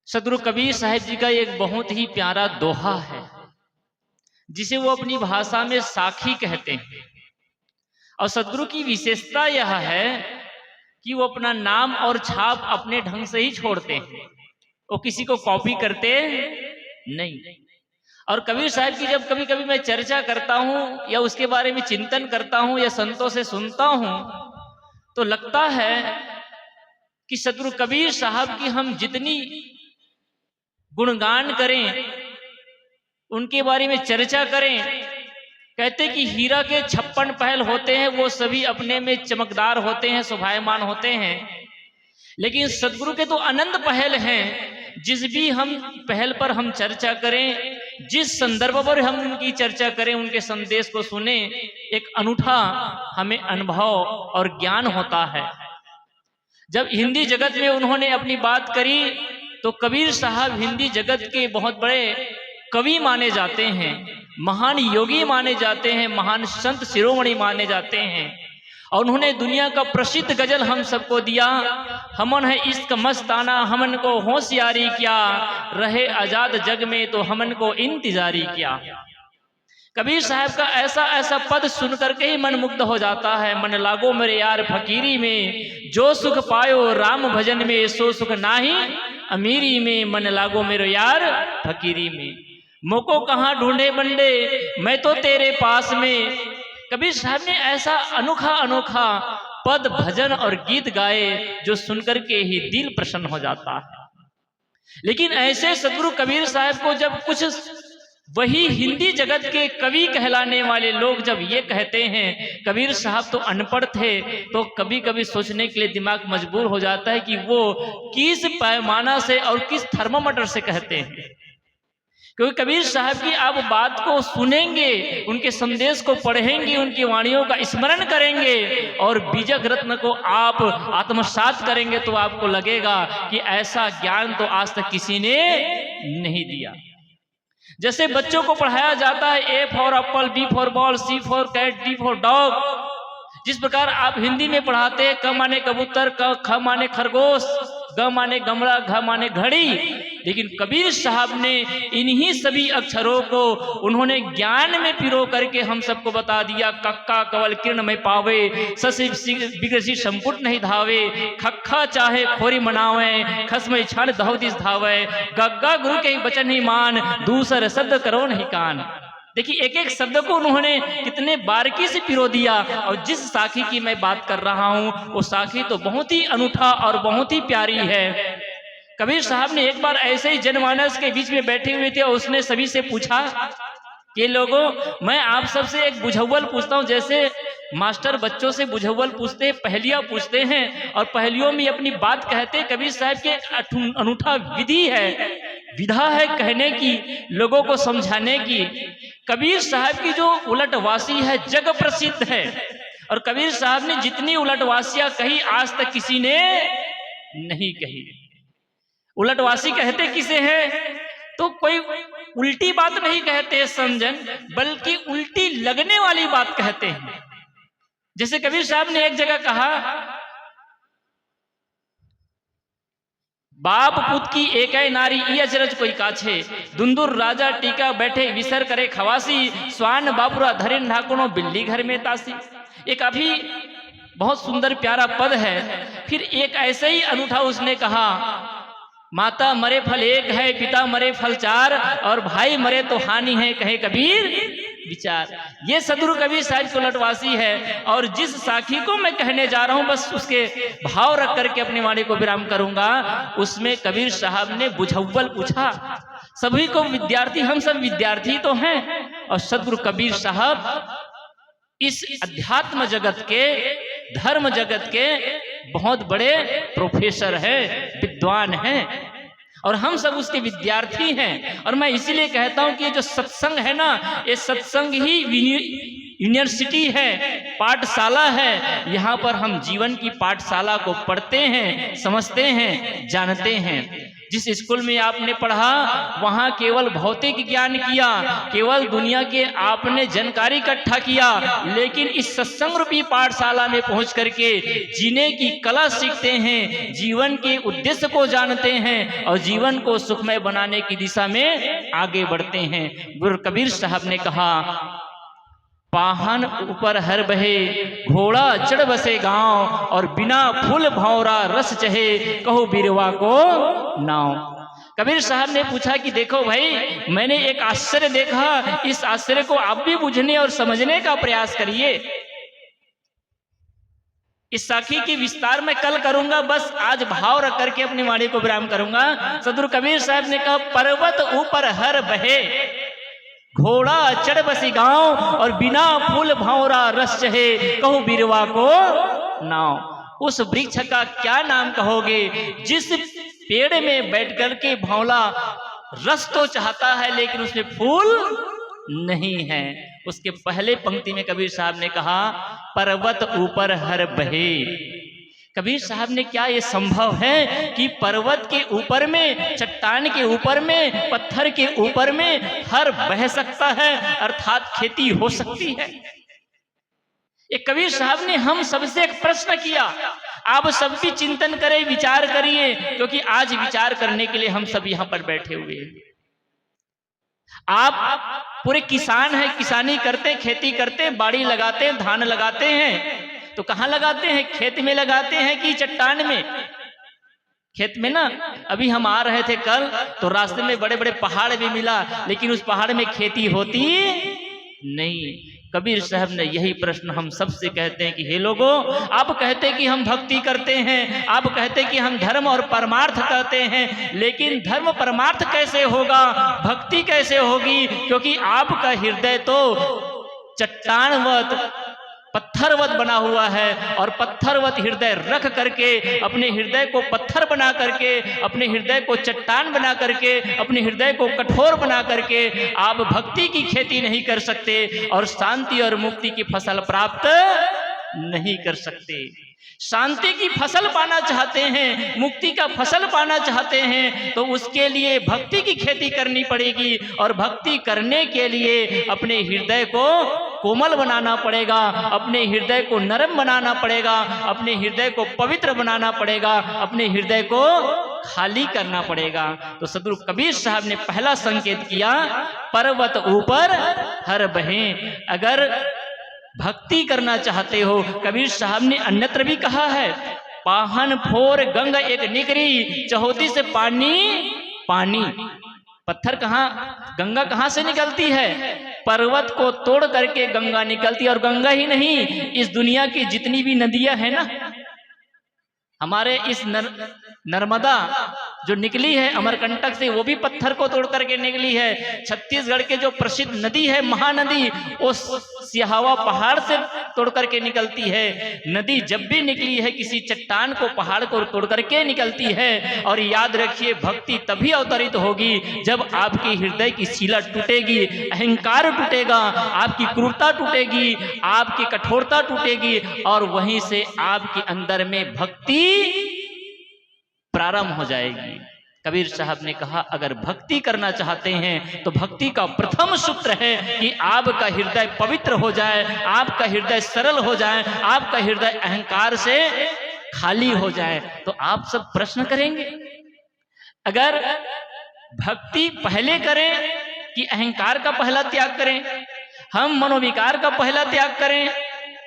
सदगुरु कबीर साहिब जी का एक बहुत ही प्यारा दोहा है जिसे वो अपनी भाषा में साखी कहते हैं। और सदगुरु की विशेषता यह है कि वो अपना नाम और छाप अपने ढंग से ही छोड़ते हैं, वो किसी को कॉपी करते नहीं। और कबीर साहब की जब कभी कभी मैं चर्चा करता हूं या उसके बारे में चिंतन करता हूं या संतों से सुनता हूं तो लगता है कि सदगुरु कबीर साहब की हम जितनी गुणगान करें, उनके बारे में चर्चा करें, कहते कि हीरा के 56 पहल होते हैं, वो सभी अपने में चमकदार होते हैं, शोभायमान होते हैं। लेकिन सदगुरु के तो अनंत पहल हैं। जिस भी हम पहल पर हम चर्चा करें, जिस संदर्भ पर हम उनकी चर्चा करें, उनके संदेश को सुने, एक अनूठा हमें अनुभव और ज्ञान होता है। जब हिंदी जगत में उन्होंने अपनी बात करी तो कबीर साहब हिंदी जगत के बहुत बड़े कवि माने जाते हैं, महान योगी माने जाते हैं, महान संत शिरोमणि माने जाते हैं। और उन्होंने दुनिया का प्रसिद्ध गजल हम सबको दिया, हमन है इश्क मस्ताना, हमन को होशियारी क्या, रहे आजाद जग में तो हमन को इंतजारी क्या। कबीर साहब का ऐसा ऐसा पद सुन करके ही मन मुग्ध हो जाता है। मन लागो मेरे यार फकीरी में, जो सुख पायो राम भजन में, सो सुख नाही अमीरी में। मन लागो मेरे यार फकीरी में, मोको कहाँ ढूंढे बंदे, मैं तो तेरे पास में। कबीर साहब ने ऐसा अनोखा अनोखा पद भजन और गीत गाए जो सुनकर के ही दिल प्रसन्न हो जाता है। लेकिन ऐसे सदगुरु कबीर साहब को जब कुछ वही हिंदी जगत के कवि कहलाने वाले लोग जब ये कहते हैं कबीर साहब तो अनपढ़ थे, तो कभी कभी सोचने के लिए दिमाग मजबूर हो जाता है कि वो किस पैमाना से और किस थर्मामीटर से कहते हैं। क्योंकि कबीर साहब की आप बात को सुनेंगे, उनके संदेश को पढ़ेंगे, उनकी वाणियों का स्मरण करेंगे और बीजक रत्न को आप आत्मसात करेंगे तो आपको लगेगा कि ऐसा ज्ञान तो आज तक किसी ने नहीं दिया। जैसे बच्चों को पढ़ाया जाता है A for apple, B for ball, C for cat, D for dog, जिस प्रकार आप हिंदी में पढ़ाते हैं क माने कबूतर, ख माने खरगोश, ग माने गमला, घ माने घड़ी। लेकिन कबीर साहब ने इन्हीं सभी अक्षरों को उन्होंने ज्ञान में पिरो करके हम सबको बता दिया। कक्का कवल किरण में पावे, ससी बिगसी संपुट नहीं धावे, खक्खा चाहे खोरी मनावे, खसमय क्षण दहुदिस धावे, गग्गा गुरु के वचन ही मान, दूसर शब्द करो नहीं कान। देखिए एक एक शब्द को उन्होंने कितने बारीकी से पिरो दिया। और जिस साखी की मैं बात कर रहा हूं वो साखी तो बहुत ही अनूठा और बहुत ही प्यारी है। कबीर साहब ने एक बार ऐसे ही जनमानस के बीच में बैठे हुए थे और उसने सभी से पूछा कि लोगों, मैं आप सबसे एक बुझव्वल पूछता हूं। जैसे मास्टर बच्चों से बुझव्वल पूछते हैं, पहेलियां पूछते हैं और पहेलियों में अपनी बात कहते हैं। कबीर साहब के अनूठा विधि है, विधा है कहने की, लोगों को समझाने की। कबीर साहब की जो उलटवासी है जग प्रसिद्ध है। और कबीर साहब ने जितनी उलटवासियां कही आज तक किसी ने नहीं कही। उलटवासी कहते किसे हैं तो कोई उल्टी बात नहीं कहते संजन, बल्कि उल्टी लगने वाली बात कहते हैं। जैसे कबीर साहब ने एक जगह कहा, बाप पुत की एक नारी ई अचरज कोई काछे, दुंदुर राजा टीका बैठे विसर करे खवासी, स्वान बापुरा धरिन ढाकुनो बिल्ली घर में तासी। एक अभी बहुत सुंदर प्यारा पद है। फिर एक ऐसे ही अनूठा उसने कहा, माता मरे फल एक है, पिता मरे फल चार, और भाई मरे तो हानि है कहे कबीर विचार। ये सदगुरु कबीर साहब की उलटवासी है। और जिस साखी को मैं कहने जा रहा हूं बस उसके भाव रख करके अपनी वाणी को विराम करूंगा। उसमें कबीर साहब ने बुझव्वल पूछा। सभी को विद्यार्थी, हम सब विद्यार्थी तो हैं, और सदगुरु कबीर साहब इस अध्यात्म जगत के, धर्म जगत के बहुत बड़े प्रोफेसर हैं, विद्वान हैं, और हम सब उसके विद्यार्थी हैं। और मैं इसीलिए कहता हूं कि ये जो सत्संग है ना, ये सत्संग ही यूनिवर्सिटी है, पाठशाला है। यहाँ पर हम जीवन की पाठशाला को पढ़ते हैं, समझते हैं, जानते हैं। जिस स्कूल में आपने पढ़ा वहां केवल भौतिक ज्ञान किया, केवल दुनिया के आपने जानकारी इकट्ठा किया, लेकिन इस सत्संग रूपी पाठशाला में पहुंच करके जीने की कला सीखते हैं, जीवन के उद्देश्य को जानते हैं और जीवन को सुखमय बनाने की दिशा में आगे बढ़ते हैं। गुरु कबीर साहब ने कहा, पाहन ऊपर हर बहे, घोड़ा चढ़ बसे गांव, और बिना फूल भौरा रस चहे, कहो बिरवा को नाव। कबीर साहब ने पूछा कि देखो भाई, मैंने एक आश्चर्य देखा, इस आश्चर्य को आप भी बुझने और समझने का प्रयास करिए। इस साखी की विस्तार में कल करूंगा, बस आज भाव रख करके अपनी वाणी को विराम करूंगा। सदगुरु कबीर साहब ने कहा, पर्वत ऊपर हर बहे, घोड़ा चढ़ बसी गांव, और बिना फूल भौरा रस चहे, कहूं बिरवा को नाव। उस वृक्ष का क्या नाम कहोगे जिस पेड़ में बैठ कर के भौला रस तो चाहता है लेकिन उसमें फूल नहीं है। उसके पहले पंक्ति में कबीर साहब ने कहा, पर्वत ऊपर हर बहे। कबीर साहब ने क्या ये संभव है कि पर्वत के ऊपर में, चट्टान के ऊपर में, पत्थर के ऊपर में हर बह सकता है, अर्थात खेती हो सकती है। ये कबीर साहब ने हम सबसे एक प्रश्न किया। आप सब भी चिंतन करें, विचार करिए, क्योंकि आज विचार करने के लिए हम सब यहां पर बैठे हुए हैं। आप पूरे किसान हैं, किसानी करते, खेती करते, बाड़ी लगाते, धान लगाते हैं, तो कहां लगाते हैं? खेत में लगाते हैं कि चट्टान में? खेत में ना। अभी हम आ रहे थे कल, तो रास्ते में बड़े बड़े पहाड़ भी मिला, लेकिन उस पहाड़ में खेती होती नहीं। कबीर साहब ने यही प्रश्न हम सबसे कहते हैं कि हे लोगों, आप कहते कि हम भक्ति करते हैं, आप कहते कि हम धर्म और परमार्थ करते हैं, लेकिन धर्म परमार्थ कैसे होगा, भक्ति कैसे होगी? क्योंकि आपका हृदय तो चट्टानवत, पत्थरवत बना हुआ है, और पत्थरवत हृदय रख करके, अपने हृदय को पत्थर बना करके, अपने हृदय को चट्टान बना करके, अपने हृदय को कठोर बना करके आप भक्ति की खेती नहीं कर सकते और शांति और मुक्ति की फसल प्राप्त नहीं कर सकते। शांति की फसल पाना चाहते हैं, मुक्ति का फसल पाना चाहते हैं, तो उसके लिए भक्ति की खेती करनी पड़ेगी, और भक्ति करने के लिए अपने हृदय को कोमल बनाना पड़ेगा, अपने हृदय को नरम बनाना पड़ेगा, अपने हृदय को पवित्र बनाना पड़ेगा, अपने हृदय को खाली करना पड़ेगा। तो सदगुरु कबीर साहब ने पहला संकेत किया, पर्वत ऊपर हर बहे। अगर भक्ति करना चाहते हो, कबीर साहब ने अन्यत्र भी कहा है, पाहन फोर गंगा एक निकरी, चहोती से पानी पानी। पत्थर कहाँ, गंगा कहाँ से निकलती है? पर्वत को तोड़ करके गंगा निकलती है। और गंगा ही नहीं, इस दुनिया की जितनी भी नदियां हैं ना, हमारे इस नर्मदा जो निकली है अमरकंटक से, वो भी पत्थर को तोड़ करके निकली है। छत्तीसगढ़ के जो प्रसिद्ध नदी है महानदी, वो सिहावा पहाड़ से तोड़ करके निकलती है। नदी जब भी निकली है किसी चट्टान को, पहाड़ को तोड़ करके निकलती है। और याद रखिए, भक्ति तभी अवतरित होगी जब आपकी हृदय की शिला टूटेगी, अहंकार टूटेगा, आपकी क्रूरता टूटेगी, आपकी कठोरता टूटेगी, और वहीं से आपके अंदर में भक्ति प्रारंभ हो जाएगी। कबीर साहब ने कहा, अगर भक्ति करना चाहते हैं तो भक्ति का प्रथम सूत्र है कि आपका हृदय पवित्र हो जाए, आपका हृदय सरल हो जाए, आपका हृदय अहंकार से खाली हो जाए। तो आप सब प्रश्न करेंगे, अगर भक्ति पहले करें कि अहंकार का पहला त्याग करें? हम मनोविकार का पहला त्याग करें,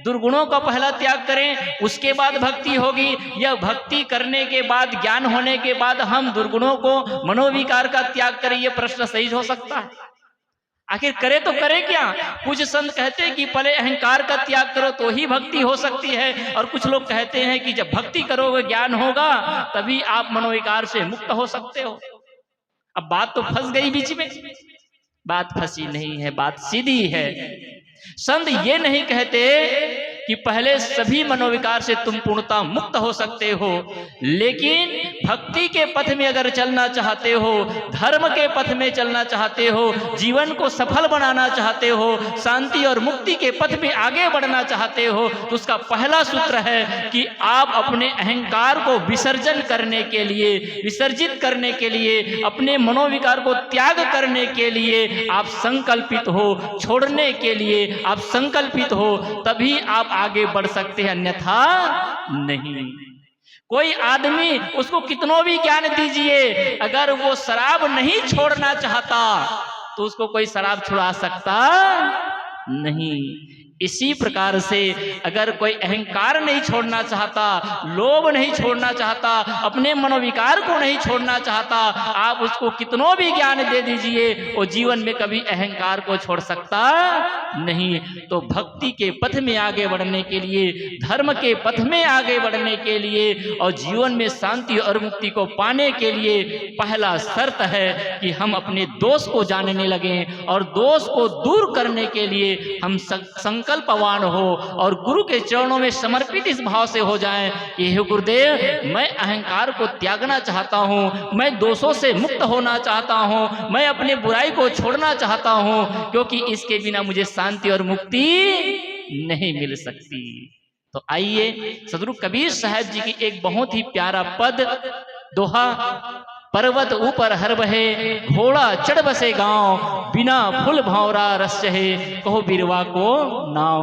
दुर्गुणों का पहला त्याग करें, उसके बाद भक्ति होगी? या भक्ति करने के बाद, ज्ञान होने के बाद हम दुर्गुणों को, मनोविकार का त्याग करें? ये प्रश्न सही हो सकता है? आखिर करे तो करे क्या? कुछ संत कहते हैं कि पहले अहंकार का त्याग करो तो ही भक्ति हो सकती है, और कुछ लोग कहते हैं कि जब भक्ति करोगे, ज्ञान होगा, तभी आप मनोविकार से मुक्त हो सकते हो। अब बात तो फंस गई बीच में। बात फंसी नहीं है, बात सीधी है। संत ये नहीं कहते कि पहले सभी मनोविकार से तुम पूर्णता मुक्त हो सकते हो, लेकिन भक्ति के पथ में अगर चलना चाहते हो, धर्म के पथ में चलना चाहते हो, जीवन को सफल बनाना चाहते हो, शांति और मुक्ति के पथ में आगे बढ़ना चाहते हो, तो उसका पहला सूत्र है कि आप अपने अहंकार को विसर्जित करने के लिए, अपने मनोविकार को त्याग करने के लिए आप संकल्पित हो, छोड़ने के लिए आप संकल्पित हो, तभी आप आगे बढ़ सकते हैं, अन्यथा नहीं। कोई आदमी उसको कितनों भी ज्ञान दीजिए, अगर वो शराब नहीं छोड़ना चाहता तो उसको कोई शराब छुड़ा सकता नहीं। इसी प्रकार से अगर कोई अहंकार नहीं छोड़ना चाहता, लोभ नहीं छोड़ना चाहता, अपने मनोविकार को नहीं छोड़ना चाहता, आप उसको कितनों भी ज्ञान दे दीजिए, वो जीवन में कभी अहंकार को छोड़ सकता नहीं। तो भक्ति के पथ में आगे बढ़ने के लिए, धर्म के पथ में आगे बढ़ने के लिए और जीवन में शांति और मुक्ति को पाने के लिए पहला शर्त है कि हम अपने दोष को जानने लगें और दोष को दूर करने के लिए हम संकल्पवान हो और गुरु के चरणों में समर्पित इस भाव से हो जाएं कि हे गुरुदेव, मैं अहंकार को त्यागना चाहता हूं, मैं दोषों से मुक्त होना चाहता हूं, मैं अपने बुराई को छोड़ना चाहता हूं, क्योंकि इसके बिना मुझे शांति और मुक्ति नहीं मिल सकती। तो आइए सदगुरु कबीर साहब जी की एक बहुत ही प्यारा पद, दोहा, पर्वत ऊपर हर बहे, घोड़ा चढ़ बसे गांव, बिना फूल भंवरा रस चहे, कहो बिरवा को नाव।